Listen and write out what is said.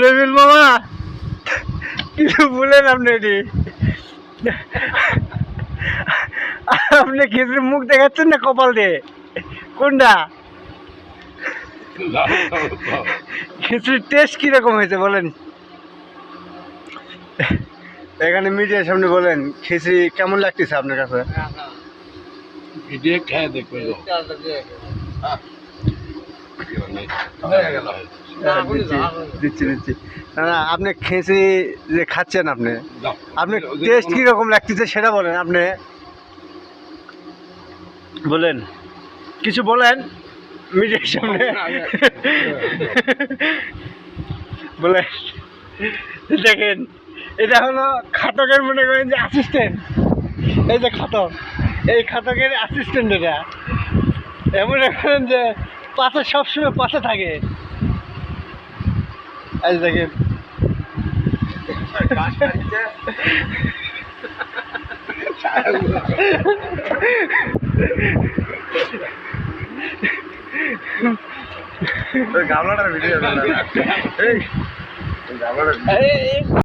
রবিল মামা কিছু বলেন আপনি এটি আপনি খিচুড়ির মুখ দেখাচ্ছেন না কপাল দিয়ে কোনটা খিচুড়ির টেস্ট কিরকম হয়েছে বলেন এখানে মিডিয়ার সামনে বলেন খিচুড়ি কেমন লাগতেছে আপনার কাছে ভিডিও খেয়ে দেখবে দিচ্ছি দিচ্ছি না আপনি খিচুড়ি যে খাচ্ছেন আপনি আপনি টেস্ট কিরকম লাগতেছে সেটা বলেন আপনি বলেন কিছু বলেন মিডিয়ার সামনে বলেন দেখেন এটা হলো খাতকের মনে করেন যে অ্যাসিস্ট্যান্ট এই যে খাতক এই খাতকের অ্যাসিস্ট্যান্ট এটা এমন করেন যে পাশে সবসময় পাশে থাকে এই দেখেন গামলাটার ভিডিও